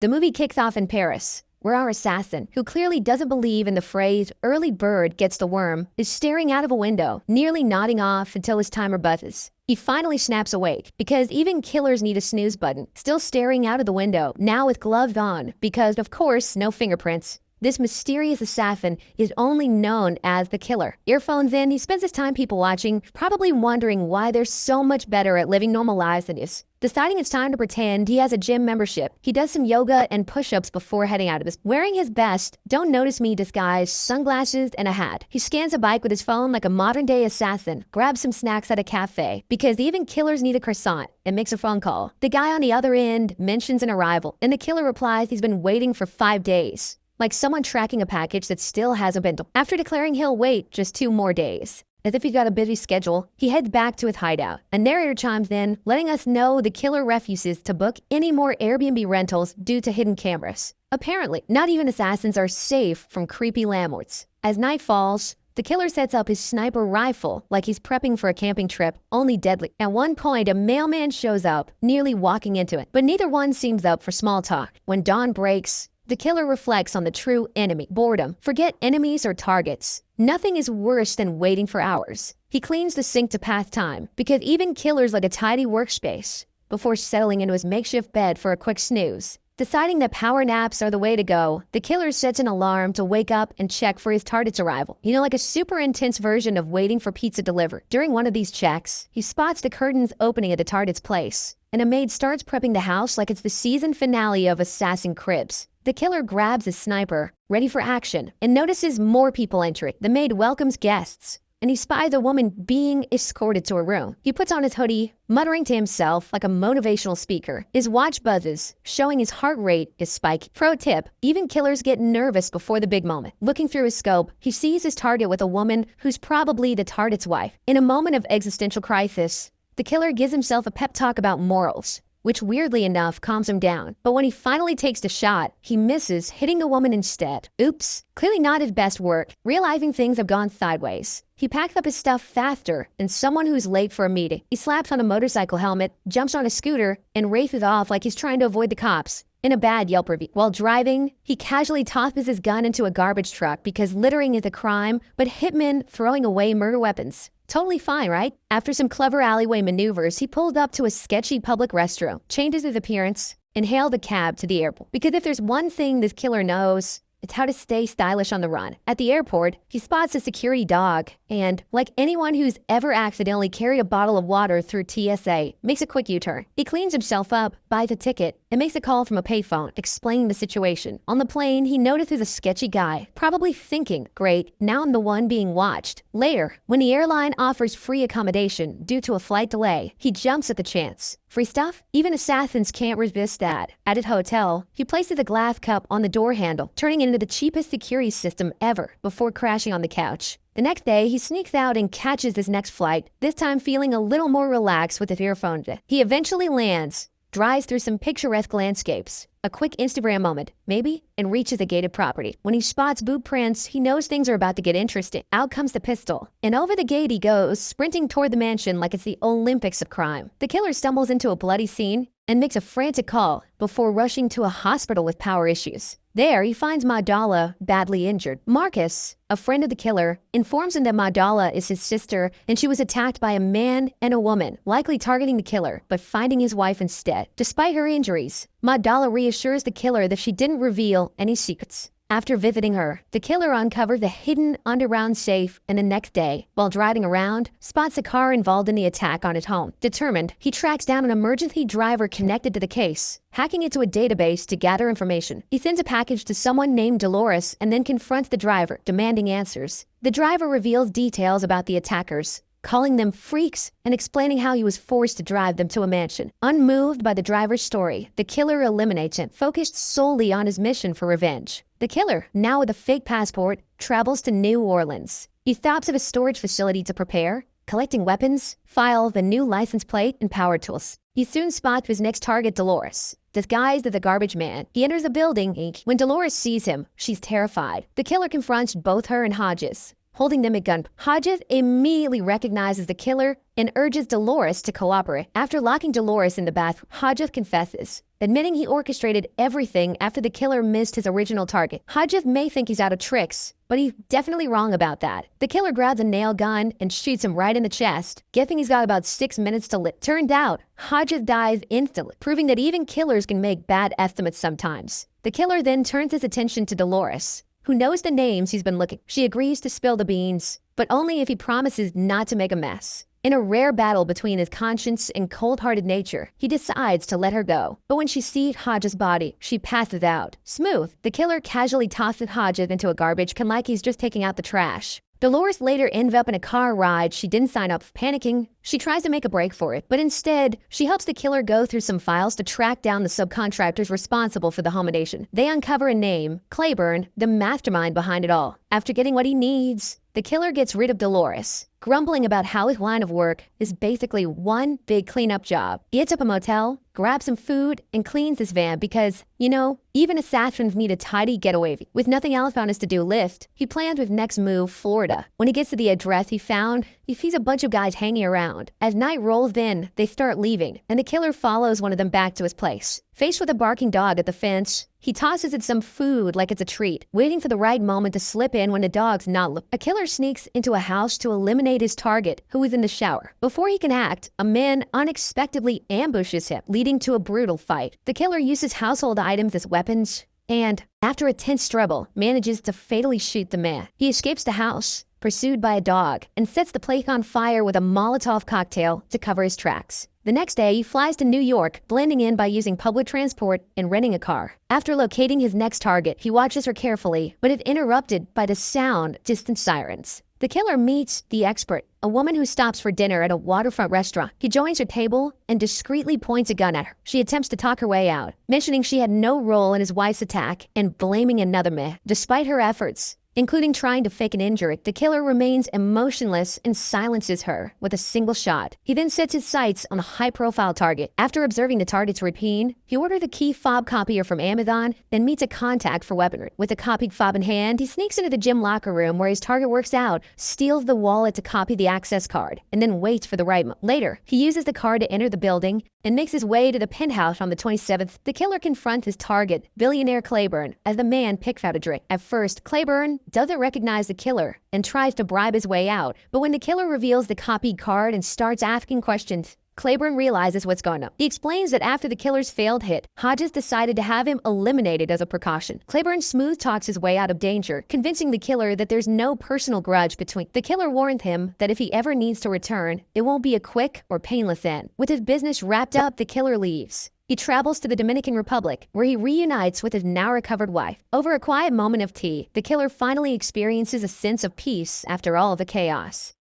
The movie kicks off in Paris, where our assassin, who clearly doesn't believe in the phrase early bird gets the worm, is staring out of a window, nearly nodding off until his timer buzzes. He finally snaps awake, because even killers need a snooze button, still staring out of the window, now with gloves on, because, of course, no fingerprints. This mysterious assassin is only known as the killer. Earphones in, he spends his time people watching, probably wondering why they're so much better at living normal lives than us. Deciding it's time to pretend he has a gym membership, he does some yoga and push-ups before heading out of his. Wearing his best, don't notice me disguised sunglasses and a hat. He scans a bike with his phone like a modern-day assassin, grabs some snacks at a cafe, because even killers need a croissant, and makes a phone call. The guy on the other end mentions an arrival, and the killer replies he's been waiting for 5 days. Like someone tracking a package that still hasn't been delivered. After declaring he'll wait just 2 more days. As if he's got a busy schedule, he heads back to his hideout. A narrator chimes in, letting us know the killer refuses to book any more Airbnb rentals due to hidden cameras. Apparently, not even assassins are safe from creepy landlords. As night falls, the killer sets up his sniper rifle like he's prepping for a camping trip, only deadly. At one point, a mailman shows up, nearly walking into it. But neither one seems up for small talk. When dawn breaks, the killer reflects on the true enemy, boredom. Forget enemies or targets. Nothing is worse than waiting for hours. He cleans the sink to pass time, because even killers like a tidy workspace, before settling into his makeshift bed for a quick snooze. Deciding that power naps are the way to go, the killer sets an alarm to wake up and check for his target's arrival. You know, like a super intense version of waiting for pizza delivered. During one of these checks, he spots the curtains opening at the target's place, and a maid starts prepping the house like it's the season finale of Assassin's Cribs. The killer grabs his sniper, ready for action, and notices more people entering. The maid welcomes guests, and he spies a woman being escorted to a room. He puts on his hoodie, muttering to himself like a motivational speaker. His watch buzzes, showing his heart rate is spiking. Pro tip, even killers get nervous before the big moment. Looking through his scope, he sees his target with a woman who's probably the target's wife. In a moment of existential crisis, the killer gives himself a pep talk about morals, which weirdly enough calms him down. But when he finally takes the shot, he misses, hitting the woman instead. Oops, clearly not his best work. Realizing things have gone sideways, he packs up his stuff faster than someone who's late for a meeting. He slaps on a motorcycle helmet, jumps on a scooter, and races off like he's trying to avoid the cops. In a bad Yelp review. While driving, he casually tosses his gun into a garbage truck because littering is a crime, but hitmen throwing away murder weapons. Totally fine, right? After some clever alleyway maneuvers, he pulled up to a sketchy public restroom, changes his appearance, and hailed a cab to the airport. Because if there's one thing this killer knows, it's how to stay stylish on the run. At the airport, he spots a security dog, and, like anyone who's ever accidentally carried a bottle of water through TSA, makes a quick U-turn. He cleans himself up, buys a ticket, and makes a call from a payphone, explaining the situation. On the plane, he notices a sketchy guy, probably thinking, great, now I'm the one being watched. Later, when the airline offers free accommodation due to a flight delay, he jumps at the chance. Free stuff? Even assassins can't resist that. At his hotel, he places a glass cup on the door handle, turning it into the cheapest security system ever, before crashing on the couch. The next day, he sneaks out and catches his next flight, this time feeling a little more relaxed with his earphones in. He eventually lands, drives through some picturesque landscapes, a quick Instagram moment, maybe, and reaches a gated property. When he spots boot prints, he knows things are about to get interesting. Out comes the pistol, and over the gate he goes, sprinting toward the mansion like it's the Olympics of crime. The killer stumbles into a bloody scene and makes a frantic call before rushing to a hospital with power issues. There, he finds Magdala badly injured. Marcus, a friend of the killer, informs him that Magdala is his sister and she was attacked by a man and a woman, likely targeting the killer, but finding his wife instead. Despite her injuries, Magdala reassures the killer that she didn't reveal any secrets. After visiting her, the killer uncovers the hidden underground safe, and the next day, while driving around, spots a car involved in the attack on his home. Determined, he tracks down an emergency driver connected to the case, hacking into a database to gather information. He sends a package to someone named Dolores and then confronts the driver, demanding answers. The driver reveals details about the attackers, calling them freaks and explaining how he was forced to drive them to a mansion. Unmoved by the driver's story, the killer eliminates him, focused solely on his mission for revenge. The killer, now with a fake passport, travels to New Orleans. He stops at a storage facility to prepare, collecting weapons, files, a new license plate, and power tools. He soon spots his next target, Dolores. Disguised as a garbage man, he enters a building. When Dolores sees him, she's terrified. The killer confronts both her and Hodges. holding them at gunpoint. Hodges immediately recognizes the killer and urges Dolores to cooperate. After locking Dolores in the bathroom, Hodges confesses, admitting he orchestrated everything after the killer missed his original target. Hodges may think he's out of tricks, but he's definitely wrong about that. The killer grabs a nail gun and shoots him right in the chest, guessing he's got about 6 minutes to live. Turned out, Hodges dies instantly, proving that even killers can make bad estimates sometimes. The killer then turns his attention to Dolores, who knows the names he's been looking. She agrees to spill the beans, but only if he promises not to make a mess. In a rare battle between his conscience and cold-hearted nature, he decides to let her go. But when she sees Hodges' body, she passes out. Smooth, the killer casually tosses Hodges into a garbage can like he's just taking out the trash. Dolores later ends up in a car ride she didn't sign up for. Panicking, she tries to make a break for it, but instead, she helps the killer go through some files to track down the subcontractors responsible for the homicide. They uncover a name, Claiborne, the mastermind behind it all. After getting what he needs, the killer gets rid of Dolores, grumbling about how his line of work is basically one big cleanup job. He hits up a motel, grabs some food, and cleans his van because, you know, even assassins need a tidy getaway. With nothing else on his to-do list, he plans his next move, Florida. When he gets to the address he found, he sees a bunch of guys hanging around. As night rolls in, they start leaving, and the killer follows one of them back to his place. Faced with a barking dog at the fence, he tosses it some food like it's a treat, waiting for the right moment to slip in when the dog's not looking. A killer sneaks into a house to eliminate his target, who is in the shower. Before he can act, a man unexpectedly ambushes him, leading to a brutal fight. The killer uses household items as weapons, and, after a tense struggle, manages to fatally shoot the man. He escapes the house, pursued by a dog, and sets the place on fire with a Molotov cocktail to cover his tracks. The next day, he flies to New York, blending in by using public transport and renting a car. After locating his next target, he watches her carefully, but is interrupted by the sound of distant sirens. The killer meets the expert, a woman who stops for dinner at a waterfront restaurant. He joins her table and discreetly points a gun at her. She attempts to talk her way out, mentioning she had no role in his wife's attack and blaming another man. Despite her efforts, including trying to fake an injury, the killer remains emotionless and silences her with a single shot. He then sets his sights on a high-profile target. After observing the target's routine, he orders a key fob copier from Amazon, then meets a contact for weaponry. With a copied fob in hand, he sneaks into the gym locker room where his target works out, steals the wallet to copy the access card, and then waits for the right moment. Later, he uses the card to enter the building and makes his way to the penthouse on the 27th. The killer confronts his target, billionaire Claiborne, as the man picks out a drink. At first, Claiborne doesn't recognize the killer and tries to bribe his way out, but when the killer reveals the copied card and starts asking questions, Claiborne realizes what's going on. He explains that after the killer's failed hit, Hodges decided to have him eliminated as a precaution. Claiborne smooth talks his way out of danger, convincing the killer that there's no personal grudge between. The killer warned him that if he ever needs to return, it won't be a quick or painless end. With his business wrapped up, the killer leaves. He travels to the Dominican Republic, where he reunites with his now-recovered wife. Over a quiet moment of tea, the killer finally experiences a sense of peace after all the chaos.